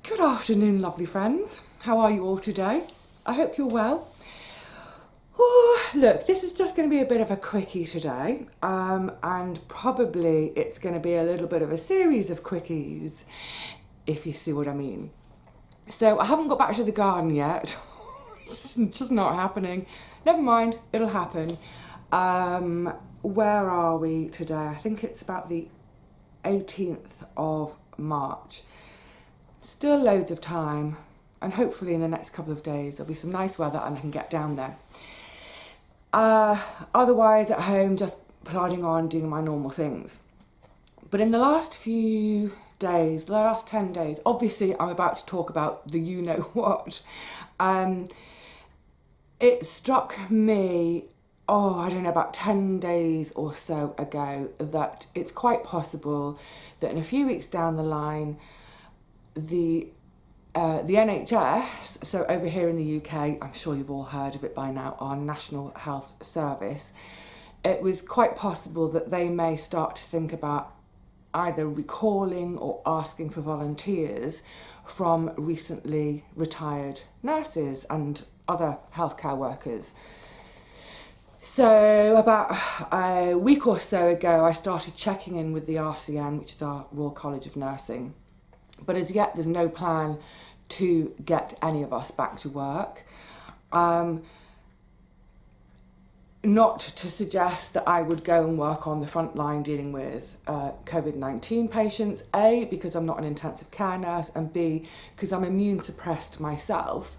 Good afternoon, lovely friends. How are you all today? I hope you're well. Look, this is just going to be a bit of a quickie today, and probably it's going to be a little bit of a series of quickies, if you see what I mean. So I haven't got back to the garden yet. It's just not happening. Never mind, it'll happen. Where are we today? I think it's about the 18th of March. Still loads of time, and hopefully in the next couple of days there'll be some nice weather and I can get down there. Otherwise at home, just plodding on, doing my normal things. But in the last few days, the last 10 days, obviously I'm about to talk about the you-know-what. It struck me, I don't know, about 10 days or so ago that it's quite possible that in a few weeks down the line, the NHS, so over here in the UK, I'm sure you've all heard of it by now, our National Health Service, it was quite possible that they may start to think about either recalling or asking for volunteers from recently retired nurses and other healthcare workers. So about a week or so ago, I started checking in with the RCN, which is our Royal College of Nursing. But as yet, there's no plan to get any of us back to work. Not to suggest that I would go and work on the front line dealing with COVID-19 patients, A, because I'm not an intensive care nurse, and B, because I'm immune suppressed myself,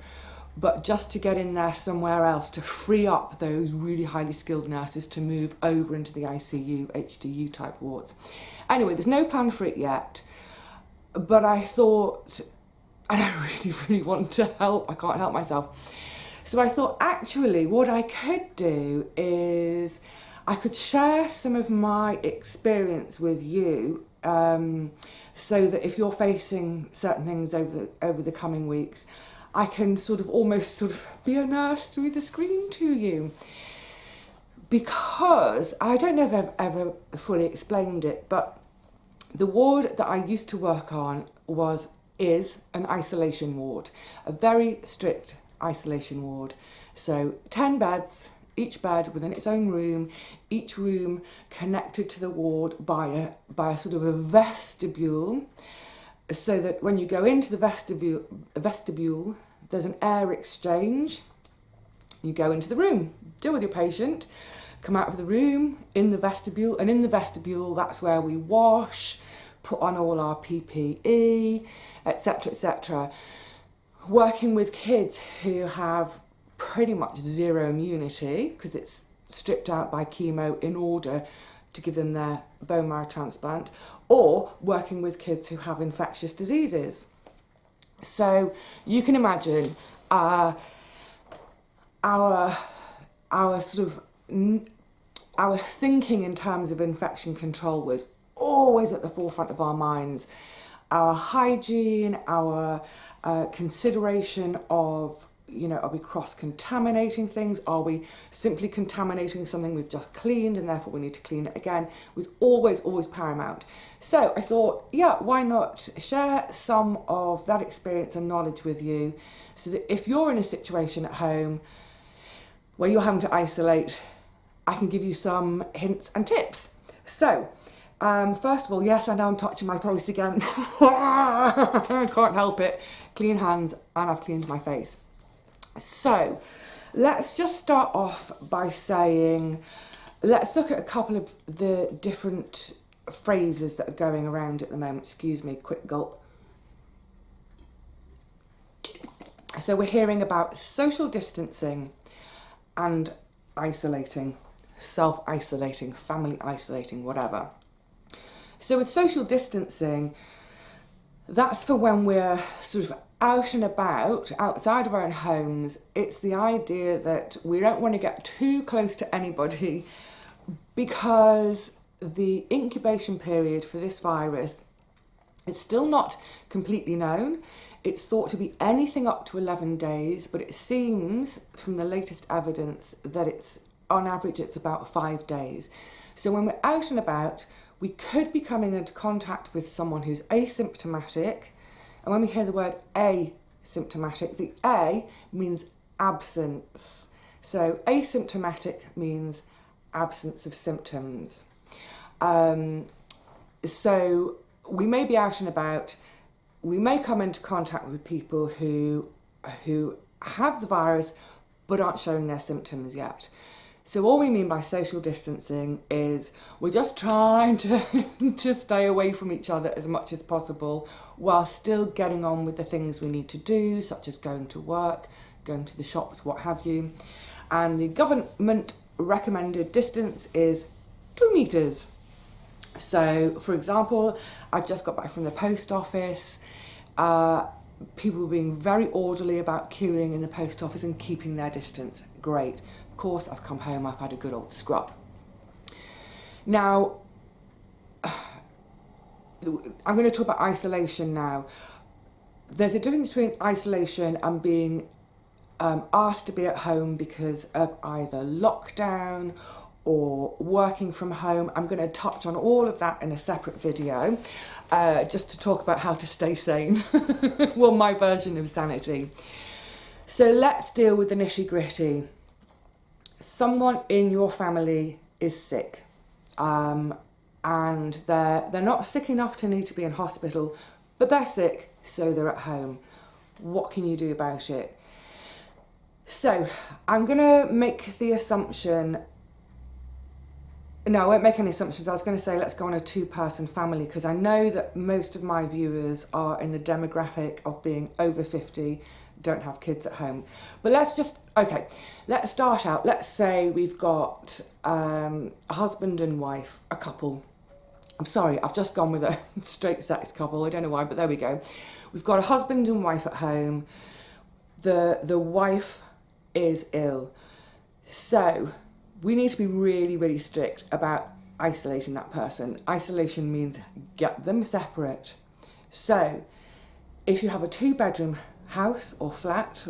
but just to get in there somewhere else to free up those really highly skilled nurses to move over into the ICU, HDU type wards. Anyway, there's no plan for it yet. But I thought, and I really want to help, I can't help myself. So I thought, actually, what I could do is I could share some of my experience with you, so that if you're facing certain things over the coming weeks, I can almost be a nurse through the screen to you. Because, I don't know if I've ever fully explained it, but the ward that I used to work on is an isolation ward, a very strict isolation ward. So 10 beds, each bed within its own room, each room connected to the ward by a sort of a vestibule, so that when you go into the vestibule, there's an air exchange. You go into the room, deal with your patient, come out of the room, in the vestibule, and in the vestibule, that's where we wash, put on all our PPE, etc., etc. Working with kids who have pretty much zero immunity, because it's stripped out by chemo in order to give them their bone marrow transplant, or working with kids who have infectious diseases. So you can imagine our thinking in terms of infection control was always at the forefront of our minds. Our hygiene, our consideration of, are we cross-contaminating things? Are we simply contaminating something we've just cleaned and therefore we need to clean it again? Was always paramount. So I thought, why not share some of that experience and knowledge with you, so that if you're in a situation at home where you're having to isolate, I can give you some hints and tips. So, first of all, yes, I know I'm touching my throat again. I can't help it. Clean hands, and I've cleaned my face. So, let's just start off by saying, let's look at a couple of the different phrases that are going around at the moment. Excuse me, quick gulp. So we're hearing about social distancing and isolating, self-isolating, family isolating, whatever. So with social distancing, that's for when we're out and about, outside of our own homes. It's the idea that we don't want to get too close to anybody, because the incubation period for this virus, it's still not completely known. It's thought to be anything up to 11 days, but it seems from the latest evidence that on average it's about 5 days. So when we're out and about, we could be coming into contact with someone who's asymptomatic, And when we hear the word asymptomatic, the A means absence. So asymptomatic means absence of symptoms. So we may be out and about, we may come into contact with people who have the virus but aren't showing their symptoms yet. So all we mean by social distancing is we're just trying to to stay away from each other as much as possible while still getting on with the things we need to do, such as going to work, going to the shops, what have you. And the government recommended distance is 2 meters. So, for example, I've just got back from the post office. People were being very orderly about queuing in the post office and keeping their distance. Great. Of course, I've come home, I've had a good old scrub. Now, I'm going to talk about isolation now. There's a difference between isolation and being asked to be at home because of either lockdown or working from home. I'm going to touch on all of that in a separate video, just to talk about how to stay sane. Well, my version of sanity. So let's deal with the nitty-gritty. Someone in your family is sick, and they're not sick enough to need to be in hospital, but they're sick, so they're at home. What can you do about it? So I'm going to make the assumption. No, I won't make any assumptions. I was going to say let's go on a 2-person family, because I know that most of my viewers are in the demographic of being over 50, don't have kids at home. But let's start out. Let's say we've got a husband and wife, a couple. I'm sorry, I've just gone with a straight sex couple. I don't know why, but there we go. We've got a husband and wife at home. The wife is ill. So we need to be really, really strict about isolating that person. Isolation means get them separate. So if you have a 2-bedroom house or flat,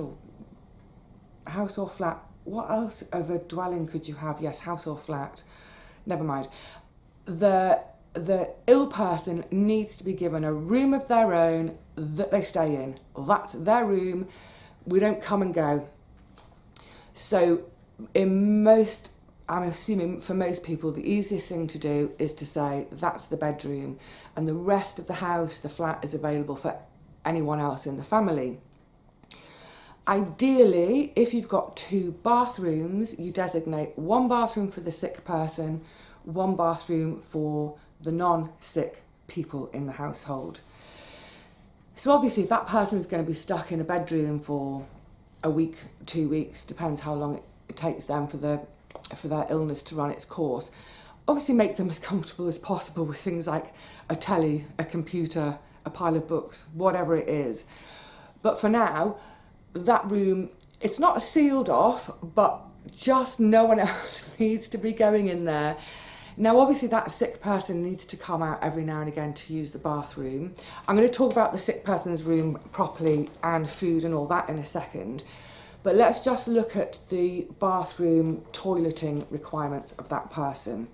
what else of a dwelling could you have? Yes, house or flat. Never mind. The ill person needs to be given a room of their own that they stay in. That's their room. We don't come and go. So I'm assuming for most people, the easiest thing to do is to say that's the bedroom, and the rest of the house, the flat, is available for anyone else in the family. Ideally, if you've got 2 bathrooms, you designate 1 bathroom for the sick person, 1 bathroom for the non-sick people in the household. So obviously, if that person's going to be stuck in a bedroom for a week, 2 weeks, depends how long it takes them for their illness to run its course, obviously make them as comfortable as possible with things like a telly, a computer, a pile of books, whatever it is. But for now, that room, it's not sealed off, but just no one else needs to be going in there. Now, obviously, that sick person needs to come out every now and again to use the bathroom. I'm going to talk about the sick person's room properly and food and all that in a second. But let's just look at the bathroom toileting requirements of that person.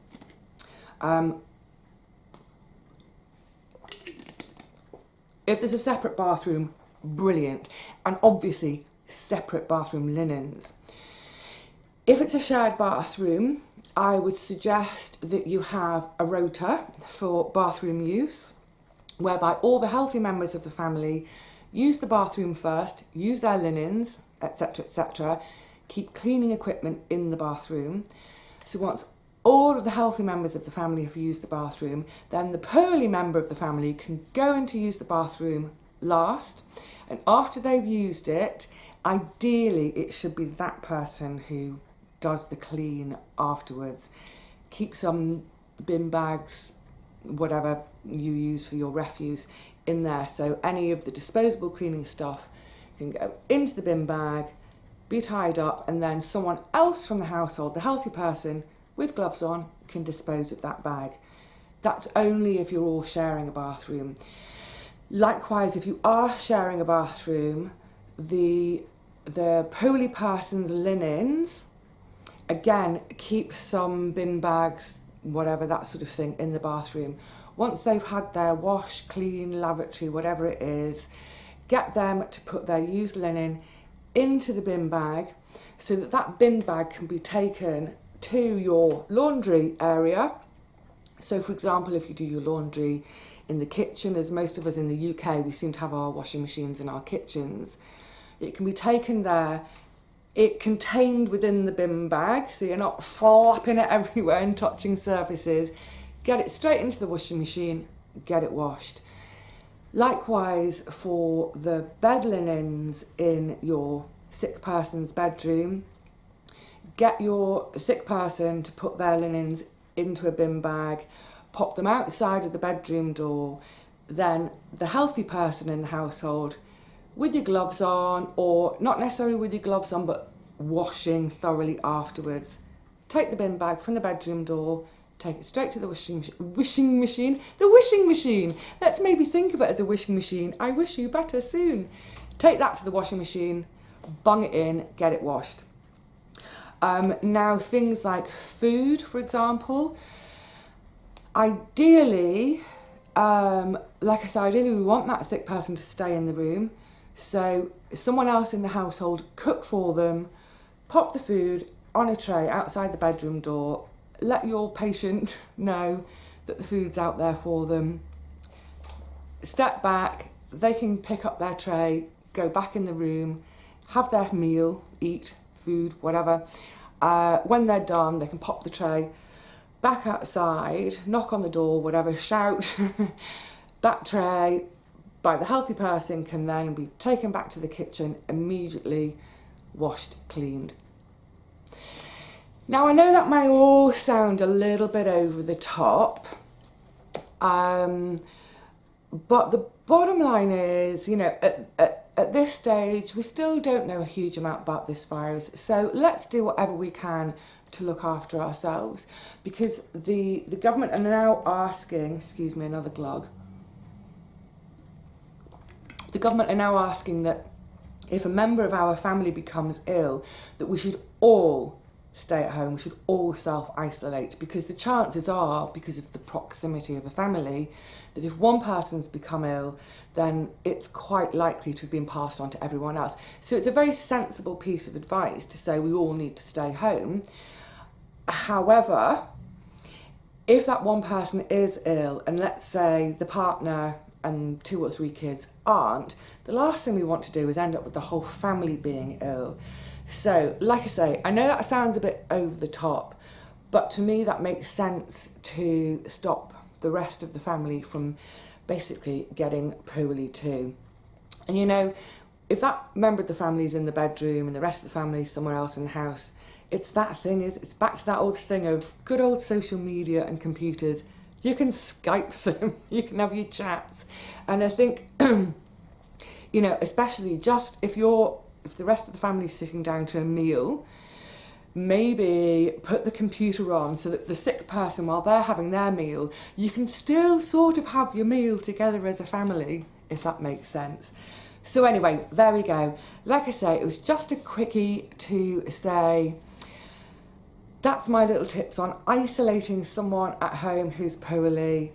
If there's a separate bathroom, brilliant. And obviously, separate bathroom linens. If it's a shared bathroom, I would suggest that you have a rota for bathroom use, whereby all the healthy members of the family use the bathroom first, use their linens, etc., etc. Keep cleaning equipment in the bathroom. So once all of the healthy members of the family have used the bathroom, then the poorly member of the family can go in to use the bathroom last. And after they've used it, ideally it should be that person who does the clean afterwards. Keep some bin bags, whatever you use for your refuse, in there. So any of the disposable cleaning stuff can go into the bin bag, be tied up, and then someone else from the household, the healthy person with gloves on, can dispose of that bag. That's only if you're all sharing a bathroom. Likewise, if you are sharing a bathroom, the poorly person's linens, again, keep some bin bags, whatever, that sort of thing, in the bathroom. once they've had their wash, clean, lavatory, whatever it is, get them to put their used linen into the bin bag so that that bin bag can be taken to your laundry area. So for example, if you do your laundry in the kitchen, as most of us in the UK, we seem to have our washing machines in our kitchens, it can be taken there, it contained within the bin bag, so you're not flapping it everywhere and touching surfaces. Get it straight into the washing machine, get it washed. Likewise for the bed linens in your sick person's bedroom, get your sick person to put their linens into a bin bag, pop them outside of the bedroom door, then the healthy person in the household, with your gloves on, or not necessarily with your gloves on, but washing thoroughly afterwards, take the bin bag from the bedroom door, take it straight to the wishing machine. Let's maybe think of it as a wishing machine. I wish you better soon. Take that to the washing machine, bung it in, get it washed. Now things like food, for example, ideally, like I said, ideally we want that sick person to stay in the room. So someone else in the household cook for them, pop the food on a tray outside the bedroom door, let your patient know that the food's out there for them. Step back, they can pick up their tray, go back in the room, have their meal, eat, food, whatever. When they're done, they can pop the tray back outside, knock on the door, whatever, shout. That tray by the healthy person can then be taken back to the kitchen, immediately washed, cleaned. Now I know that may all sound a little bit over the top, but the bottom line is, you know, at this stage, we still don't know a huge amount about this virus. So let's do whatever we can to look after ourselves, because the government are now asking, excuse me, another glug. The government are now asking that if a member of our family becomes ill, that we should all stay at home, we should all self-isolate, because the chances are, because of the proximity of a family, that if one person's become ill, then it's quite likely to have been passed on to everyone else. So it's a very sensible piece of advice to say we all need to stay home. However, if that one person is ill, and let's say the partner and 2 or 3 kids aren't, the last thing we want to do is end up with the whole family being ill. So, like I say, I know that sounds a bit over the top, but to me that makes sense to stop the rest of the family from basically getting poorly too. And you know, if that member of the family is in the bedroom and the rest of the family is somewhere else in the house, it's that thing, it's back to that old thing of good old social media and computers. You can Skype them, you can have your chats. And I think, you know, especially just if the rest of the family is sitting down to a meal, maybe put the computer on so that the sick person, while they're having their meal, you can still sort of have your meal together as a family, if that makes sense. So anyway, there we go. Like I say, it was just a quickie to say, that's my little tips on isolating someone at home who's poorly.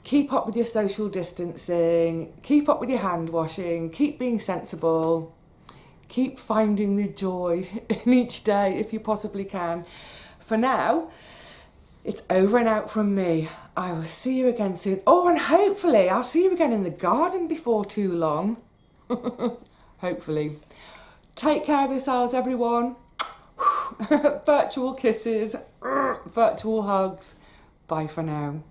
Keep up with your social distancing, keep up with your hand washing, keep being sensible, keep finding the joy in each day if you possibly can. For now, it's over and out from me. I will see you again soon. Oh, and hopefully I'll see you again in the garden before too long. Hopefully. Take care of yourselves, everyone. Virtual kisses, virtual hugs. Bye for now.